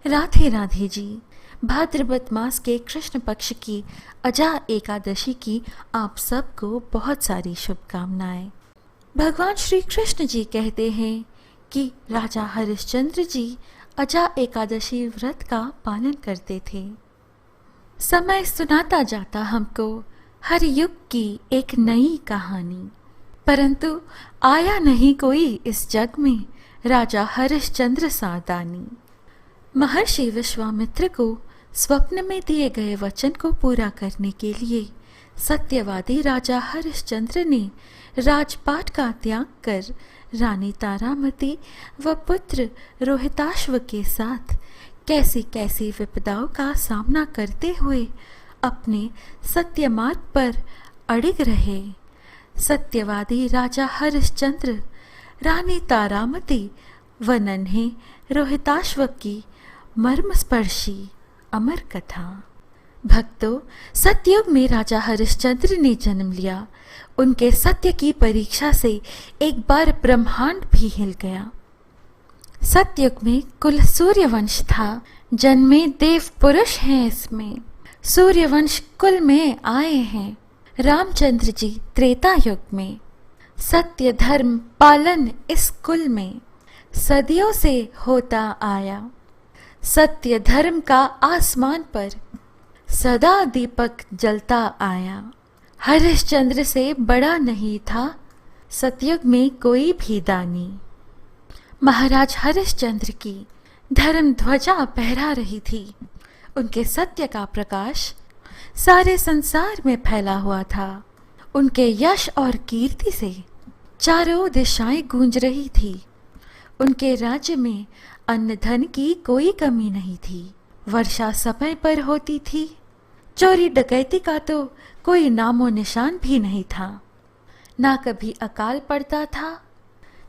राधे राधे जी। भाद्रपद मास के कृष्ण पक्ष की अजा एकादशी की आप सबको बहुत सारी शुभकामनाएं। भगवान श्री कृष्ण जी कहते हैं कि राजा हरिश्चंद्र जी अजा एकादशी व्रत का पालन करते थे। समय सुनाता जाता हमको हर युग की एक नई कहानी, परंतु आया नहीं कोई इस जग में राजा हरिश्चंद्र सा दानी। महर्षि विश्वामित्र को स्वप्न में दिए गए वचन को पूरा करने के लिए सत्यवादी राजा हरिश्चंद्र ने राजपाट का त्याग कर रानी तारामती व पुत्र रोहिताश्व के साथ कैसी कैसी विपदाओं का सामना करते हुए अपने सत्य मार्ग पर अड़िग रहे। सत्यवादी राजा हरिश्चंद्र रानी तारामती व नन्हे रोहिताश्व की मर्मस्पर्शी अमर कथा। भक्तों, सतयुग में राजा हरिश्चंद्र ने जन्म लिया। उनके सत्य की परीक्षा से एक बार ब्रह्मांड भी हिल गया। सतयुग में कुल सूर्यवंश था, जन्मे देव पुरुष हैं इसमें। सूर्यवंश कुल में आए हैं रामचंद्र जी त्रेता युग में। सत्य धर्म पालन इस कुल में सदियों से होता आया। सत्य धर्म का आसमान पर सदा दीपक जलता आया। हरिश्चंद्र से बड़ा नहीं था सतयुग में कोई भी दानी। महाराज हरिश्चंद्र की धर्म ध्वजा फहरा रही थी। उनके सत्य का प्रकाश सारे संसार में फैला हुआ था। उनके यश और कीर्ति से चारों दिशाएं गूंज रही थी। उनके राज्य में अन्न धन की कोई कमी नहीं थी। वर्षा समय पर होती थी। चोरी डकैती का तो कोई नामो निशान भी नहीं था। ना कभी अकाल पड़ता था,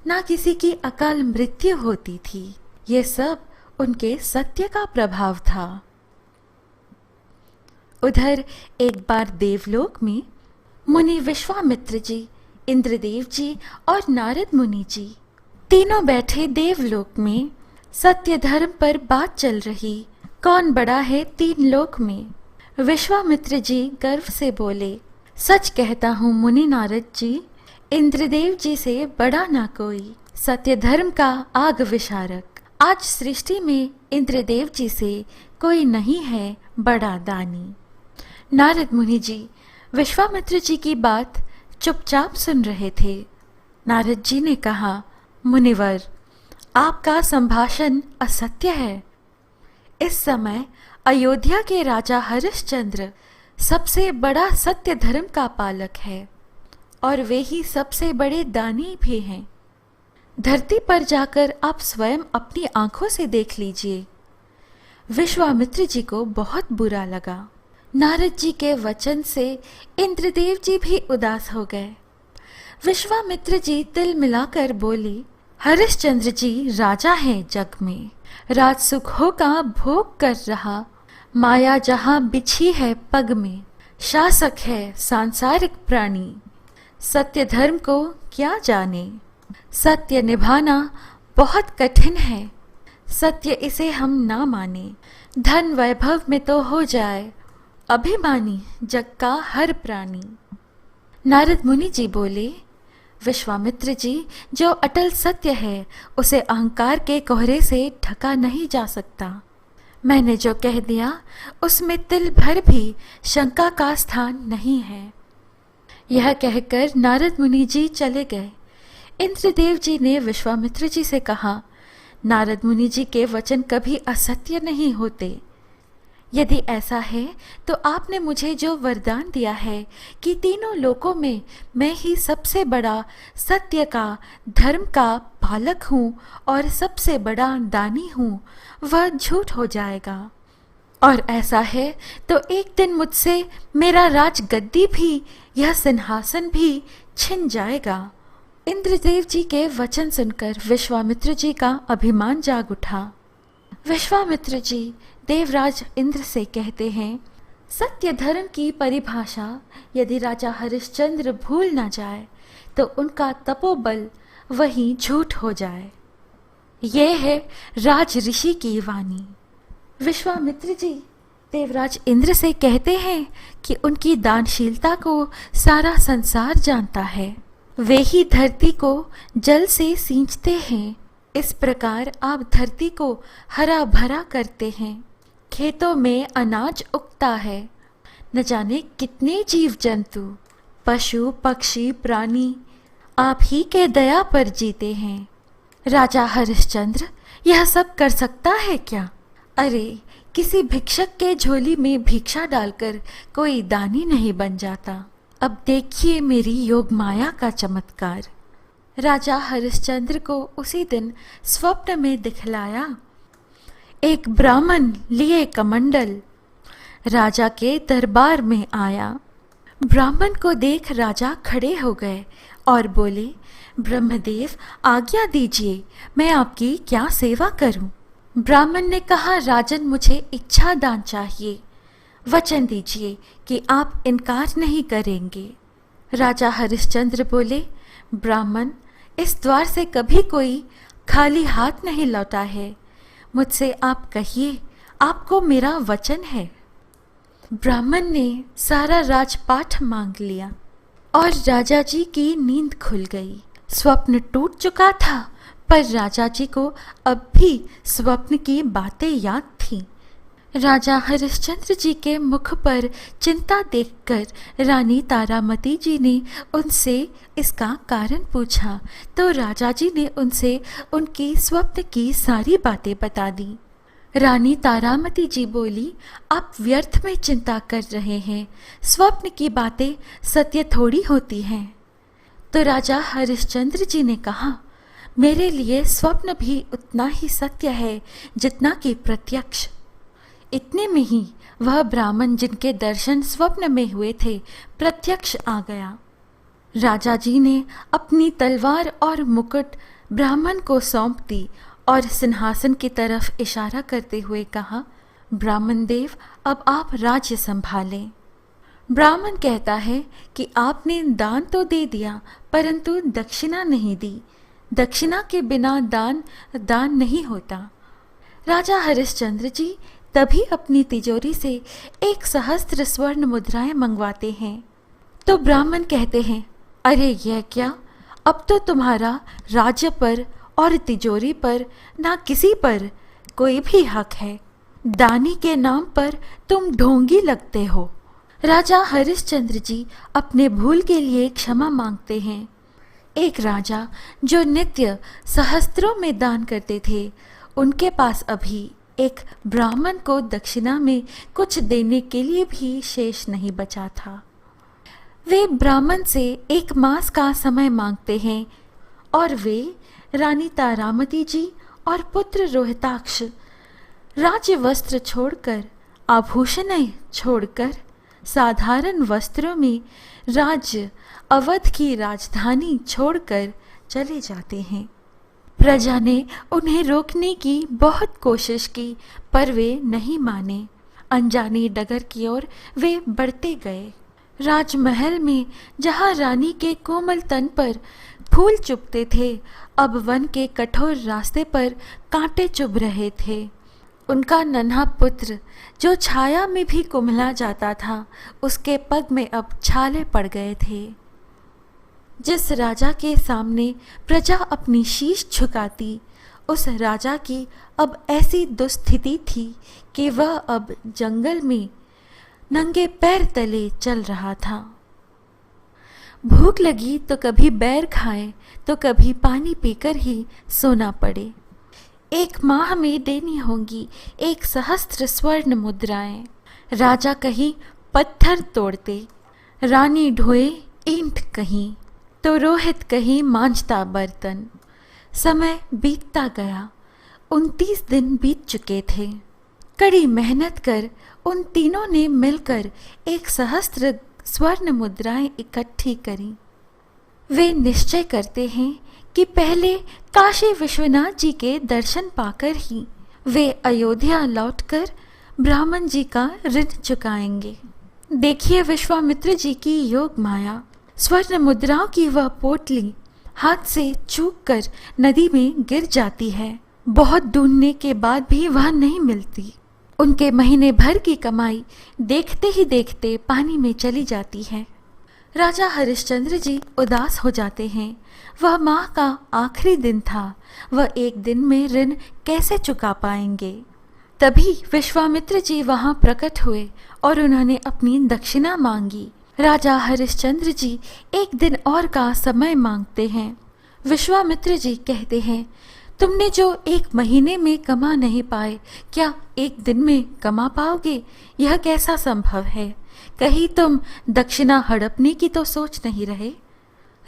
ना किसी की अकाल मृत्यु होती थी। ये सब उनके सत्य का प्रभाव था। उधर एक बार देवलोक में मुनि विश्वामित्र जी, इंद्रदेव जी और नारद मुनि जी तीनों बैठे देवलोक में। सत्य धर्म पर बात चल रही, कौन बड़ा है तीन लोक में। विश्वामित्र जी गर्व से बोले, सच कहता हूँ मुनि नारद जी, इंद्रदेव जी से बड़ा ना कोई। सत्य धर्म का आग विशारक, आज सृष्टि में इंद्रदेव जी से कोई नहीं है बड़ा दानी। नारद मुनि जी विश्वामित्र जी की बात चुपचाप सुन रहे थे। नारद जी ने कहा, मुनिवर, आपका संभाषण असत्य है। इस समय अयोध्या के राजा हरिश्चंद्र सबसे बड़ा सत्य धर्म का पालक है और वे ही सबसे बड़े दानी भी हैं। धरती पर जाकर आप स्वयं अपनी आंखों से देख लीजिए। विश्वामित्र जी को बहुत बुरा लगा। नारद जी के वचन से इंद्रदेव जी भी उदास हो गए। विश्वामित्र जी तिल मिलाकर बोले, हरिश्चंद्र जी राजा हैं जग में, राज सुखों का भोग कर रहा, माया जहां बिछी है पग में, शासक है सांसारिक प्राणी, सत्य धर्म को क्या जाने। सत्य निभाना बहुत कठिन है, सत्य इसे हम ना माने। धन वैभव में तो हो जाए अभिमानी जग का हर प्राणी। नारद मुनि जी बोले, विश्वामित्र जी, जो अटल सत्य है उसे अहंकार के कोहरे से ढका नहीं जा सकता। मैंने जो कह दिया उसमें तिल भर भी शंका का स्थान नहीं है। यह कहकर नारद मुनि जी चले गए। इंद्रदेव जी ने विश्वामित्र जी से कहा, नारद मुनि जी के वचन कभी असत्य नहीं होते। यदि ऐसा है तो आपने मुझे जो वरदान दिया है कि तीनों लोकों में मैं ही सबसे बड़ा सत्य का धर्म का पालक हूँ और सबसे बड़ा दानी हूँ, वह झूठ हो जाएगा। और ऐसा है तो एक दिन मुझसे मेरा राज गद्दी भी, यह सिंहासन भी छिन जाएगा। इंद्रदेव जी के वचन सुनकर विश्वामित्र जी का अभिमान जाग उठा। विश्वामित्र जी देवराज इंद्र से कहते हैं, सत्य धर्म की परिभाषा यदि राजा हरिश्चंद्र भूल ना जाए तो उनका तपोबल वही झूठ हो जाए। ये है राज ऋषि की वाणी। विश्वामित्र जी देवराज इंद्र से कहते हैं कि उनकी दानशीलता को सारा संसार जानता है। वे ही धरती को जल से सींचते हैं। इस प्रकार आप धरती को हरा भरा करते हैं। खेतों में अनाज उगता है। न जाने कितने जीव जंतु, पशु पक्षी प्राणी आप ही के दया पर जीते हैं। राजा हरिश्चंद्र यह सब कर सकता है क्या? अरे, किसी भिक्षक के झोली में भिक्षा डालकर कोई दानी नहीं बन जाता। अब देखिए मेरी योग माया का चमत्कार। राजा हरिश्चंद्र को उसी दिन स्वप्न में दिखलाया। एक ब्राह्मण लिए कमंडल राजा के दरबार में आया। ब्राह्मण को देख राजा खड़े हो गए और बोले, ब्रह्मदेव आज्ञा दीजिए, मैं आपकी क्या सेवा करूं? ब्राह्मण ने कहा, राजन मुझे इच्छा दान चाहिए। वचन दीजिए कि आप इनकार नहीं करेंगे। राजा हरिश्चंद्र बोले, ब्राह्मण इस द्वार से कभी कोई खाली हाथ नहीं लौटा है। मुझसे आप कहिए, आपको मेरा वचन है। ब्राह्मण ने सारा राजपाठ मांग लिया और राजा जी की नींद खुल गई। स्वप्न टूट चुका था, पर राजा जी को अब भी स्वप्न की बातें याद थीं। राजा हरिश्चंद्र जी के मुख पर चिंता देखकर रानी तारामती जी ने उनसे इसका कारण पूछा, तो राजा जी ने उनसे उनकी स्वप्न की सारी बातें बता दी। रानी तारामती जी बोली, आप व्यर्थ में चिंता कर रहे हैं। स्वप्न की बातें सत्य थोड़ी होती हैं। तो राजा हरिश्चंद्र जी ने कहा, मेरे लिए स्वप्न भी उतना ही सत्य है जितना कि प्रत्यक्ष। इतने में ही वह ब्राह्मण जिनके दर्शन स्वप्न में हुए थे प्रत्यक्ष आ गया। राजा जी ने अपनी तलवार और मुकुट ब्राह्मण को सौंप दी और सिंहासन की तरफ इशारा करते हुए कहा, ब्राह्मण देव अब आप राज्य संभालें। ब्राह्मण कहता है कि आपने दान तो दे दिया परंतु दक्षिणा नहीं दी। दक्षिणा के बिना दान नहीं होता। राजा हरिश्चंद्र जी तभी अपनी तिजोरी से 1,000 स्वर्ण मुद्राएं मंगवाते हैं। तो ब्राह्मण कहते हैं, अरे यह क्या, अब तो तुम्हारा राज्य पर और तिजोरी पर ना किसी पर कोई भी हक है। दानी के नाम पर तुम ढोंगी लगते हो। राजा हरिश्चंद्र जी अपने भूल के लिए क्षमा मांगते हैं। एक राजा जो नित्य सहस्त्रों में दान करते थे, उनके पास अभी एक ब्राह्मण को दक्षिणा में कुछ देने के लिए भी शेष नहीं बचा था। वे ब्राह्मण से 1 मास का समय मांगते हैं और वे रानी तारामती जी और पुत्र रोहिताक्ष राज्य वस्त्र छोड़कर, आभूषण छोड़कर साधारण वस्त्रों में राज्य अवध की राजधानी छोड़कर चले जाते हैं। प्रजा ने उन्हें रोकने की बहुत कोशिश की, पर वे नहीं माने। अनजानी डगर की ओर वे बढ़ते गए। राजमहल में जहाँ रानी के कोमल तन पर फूल चुभते थे, अब वन के कठोर रास्ते पर कांटे चुभ रहे थे। उनका नन्हा पुत्र जो छाया में भी कुम्हला जाता था, उसके पग में अब छाले पड़ गए थे। जिस राजा के सामने प्रजा अपनी शीश झुकाती, उस राजा की अब ऐसी दुस्थिति थी कि वह अब जंगल में नंगे पैर तले चल रहा था। भूख लगी तो कभी बैर खाए तो कभी पानी पीकर ही सोना पड़े। 1 माह में देनी होंगी 1,000 स्वर्ण मुद्राएं। राजा कहीं पत्थर तोड़ते, रानी ढोए ईंट कहीं, तो रोहित कहीं मांझता बर्तन। समय बीतता गया। 29 दिन बीत चुके थे। कड़ी मेहनत कर उन तीनों ने मिलकर 1,000 स्वर्ण मुद्राएं इकट्ठी करी। वे निश्चय करते हैं कि पहले काशी विश्वनाथ जी के दर्शन पाकर ही वे अयोध्या लौटकर ब्राह्मण जी का ऋण चुकाएंगे। देखिए विश्वामित्र जी की योग माया। स्वर्ण मुद्राओं की वह पोटली हाथ से चूक कर नदी में गिर जाती है। बहुत ढूंढने के बाद भी वह नहीं मिलती। उनके महीने भर की कमाई देखते ही देखते पानी में चली जाती है। राजा हरिश्चंद्र जी उदास हो जाते हैं। वह माह का आखिरी दिन था, वह एक दिन में ऋण कैसे चुका पाएंगे। तभी विश्वामित्र जी वहां प्रकट हुए और उन्होंने अपनी दक्षिणा मांगी। राजा हरिश्चंद्र जी एक दिन और का समय मांगते हैं। विश्वामित्र जी कहते हैं, तुमने जो एक महीने में कमा नहीं पाए, क्या एक दिन में कमा पाओगे? यह कैसा संभव है? कहीं तुम दक्षिणा हड़पने की तो सोच नहीं रहे?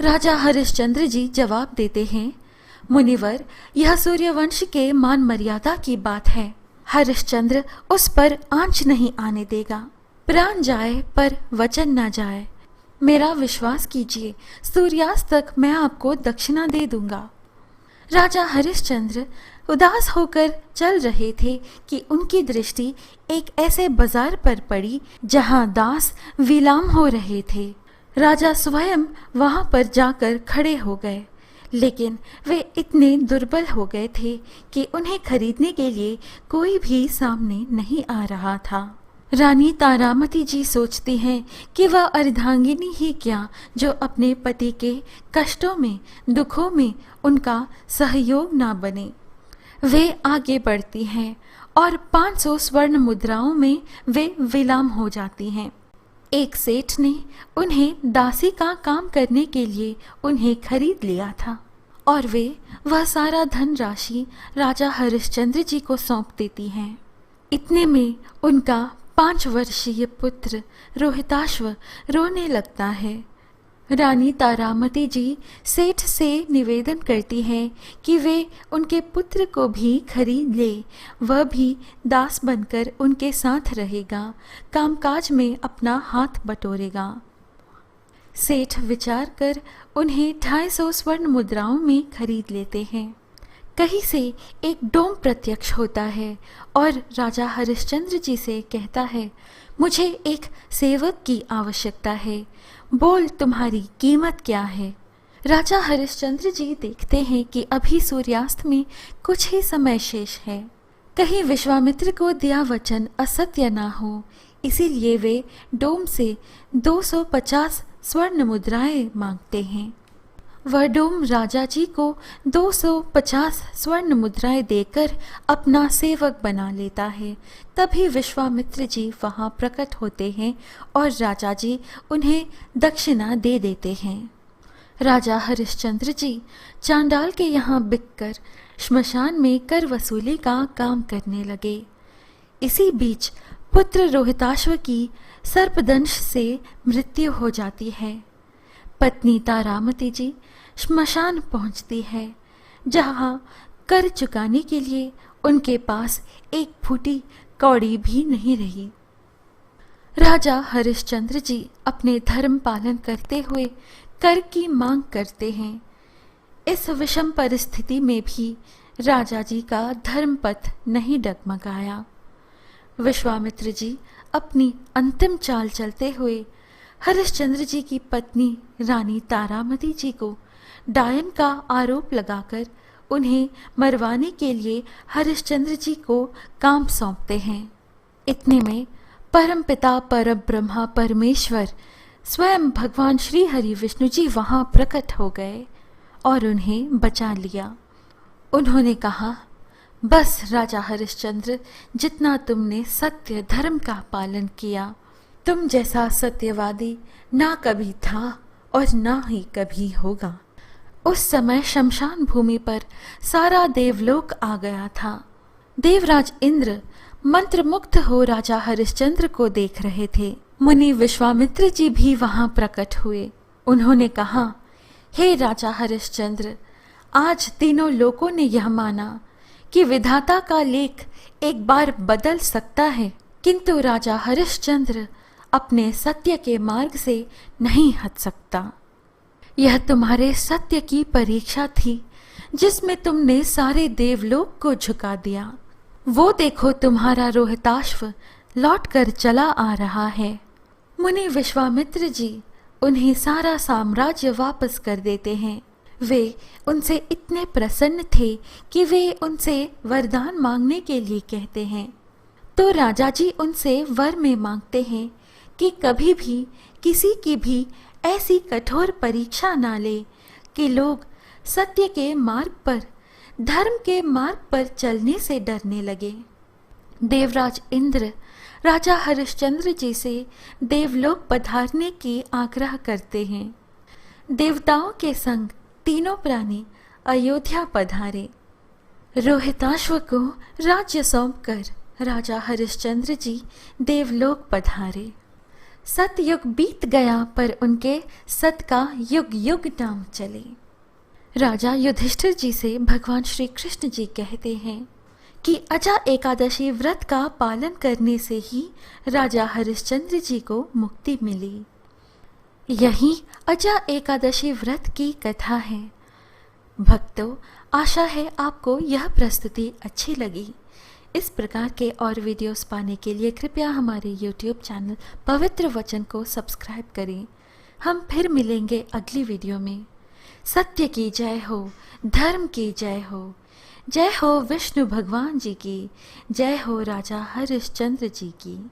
राजा हरिश्चंद्र जी जवाब देते हैं, मुनिवर, यह सूर्यवंश के मान मर्यादा की बात है। हरिश्चंद्र उस पर आंच नहीं आने देगा। प्राण जाए पर वचन ना जाए। मेरा विश्वास कीजिए, सूर्यास्त तक मैं आपको दक्षिणा दे दूंगा। राजा हरिश्चंद्र उदास होकर चल रहे थे कि उनकी दृष्टि एक ऐसे बाजार पर पड़ी जहां दास विलाम हो रहे थे। राजा स्वयं वहां पर जाकर खड़े हो गए, लेकिन वे इतने दुर्बल हो गए थे कि उन्हें खरीदने के लिए कोई भी सामने नहीं आ रहा था। रानी तारामती जी सोचती हैं कि वह अर्धांगिनी ही क्या जो अपने पति के कष्टों में, दुखों में उनका सहयोग ना बने। वे आगे बढ़ती हैं और 500 स्वर्ण मुद्राओं में वे विलाम हो जाती हैं। एक सेठ ने उन्हें दासी का काम करने के लिए उन्हें खरीद लिया था और वे वह सारा धन राशि राजा हरिश्चंद्र जी को सौंप देती हैं। इतने में उनका 5 वर्षीय पुत्र रोहिताश्व रोने लगता है। रानी तारामती जी सेठ से निवेदन करती हैं कि वे उनके पुत्र को भी खरीद ले, वह भी दास बनकर उनके साथ रहेगा, कामकाज में अपना हाथ बटोरेगा। सेठ विचार कर उन्हें 250 स्वर्ण मुद्राओं में खरीद लेते हैं। कहीं से एक डोम प्रत्यक्ष होता है और राजा हरिश्चंद्र जी से कहता है, मुझे एक सेवक की आवश्यकता है, बोल तुम्हारी कीमत क्या है? राजा हरिश्चंद्र जी देखते हैं कि अभी सूर्यास्त में कुछ ही समय शेष है, कहीं विश्वामित्र को दिया वचन असत्य ना हो, इसीलिए वे डोम से 250 स्वर्ण मुद्राएं मांगते हैं। वह डोम राजा जी को 250 स्वर्ण मुद्राएं देकर अपना सेवक बना लेता है। तभी विश्वामित्र जी वहां प्रकट होते हैं और राजा जी उन्हें दक्षिणा दे देते हैं। राजा हरिश्चंद्र जी चांडाल के यहाँ बिककर श्मशान में कर वसूली का काम करने लगे। इसी बीच पुत्र रोहिताश्व की सर्पदंश से मृत्यु हो जाती है। पत्नी तारामती जी श्मशान पहुंचती है, जहां कर चुकाने के लिए उनके पास एक फूटी कौड़ी भी नहीं रही। राजा हरिश्चंद्र जी अपने धर्म पालन करते हुए कर की मांग करते हैं। इस विषम परिस्थिति में भी राजा जी का धर्म पथ नहीं डगमगाया। विश्वामित्र जी अपनी अंतिम चाल चलते हुए हरिश्चंद्र जी की पत्नी रानी तारामती जी को डायन का आरोप लगाकर उन्हें मरवाने के लिए हरिश्चंद्र जी को काम सौंपते हैं। इतने में परमपिता परब्रह्मा परमेश्वर स्वयं भगवान श्री हरि विष्णु जी वहां प्रकट हो गए और उन्हें बचा लिया। उन्होंने कहा, बस राजा हरिश्चंद्र, जितना तुमने सत्य धर्म का पालन किया, तुम जैसा सत्यवादी ना कभी था और ना ही कभी होगा। उस समय शमशान भूमि पर सारा देवलोक आ गया था। देवराज इंद्र मंत्रमुग्ध हो राजा हरिश्चंद्र को देख रहे थे। मुनि विश्वामित्र जी भी वहां प्रकट हुए। उन्होंने कहा, हे राजा हरिश्चंद्र, आज तीनों लोगों ने यह माना कि विधाता का लेख एक बार बदल सकता है, किंतु राजा हरिश्चंद्र अपने सत्य के मार्ग से नहीं हट सकता। यह तुम्हारे सत्य की परीक्षा थी, जिसमें तुमने सारे देवलोक को झुका दिया। वो देखो, तुम्हारा रोहिताश्व लौट कर चला आ रहा है। मुनि विश्वामित्र जी उन्हें सारा साम्राज्य वापस कर देते हैं। वे उनसे इतने प्रसन्न थे कि वे उनसे वरदान मांगने के लिए कहते हैं। तो राजा जी उनसे वर में मांगते हैं कि कभी भी किसी की भी ऐसी कठोर परीक्षा ना ले कि लोग सत्य के मार्ग पर, धर्म के मार्ग पर चलने से डरने लगे। देवराज इंद्र राजा हरिश्चंद्र जी से देवलोक पधारने की आग्रह करते हैं। देवताओं के संग तीनों प्राणी अयोध्या पधारे। रोहिताश्व को राज्य सौंपकर राजा हरिश्चंद्र जी देवलोक पधारे। सतयुग बीत गया पर उनके सत का युग युग नाम चले। राजा युधिष्ठिर जी से भगवान श्री कृष्ण जी कहते हैं कि अजा एकादशी व्रत का पालन करने से ही राजा हरिश्चंद्र जी को मुक्ति मिली। यही अजा एकादशी व्रत की कथा है। भक्तों, आशा है आपको यह प्रस्तुति अच्छी लगी। इस प्रकार के और वीडियोस पाने के लिए कृपया हमारे YouTube चैनल पवित्र वचन को सब्सक्राइब करें। हम फिर मिलेंगे अगली वीडियो में। सत्य की जय हो, धर्म की जय हो विष्णु भगवान जी की, जय हो राजा हरिश्चंद्र जी की।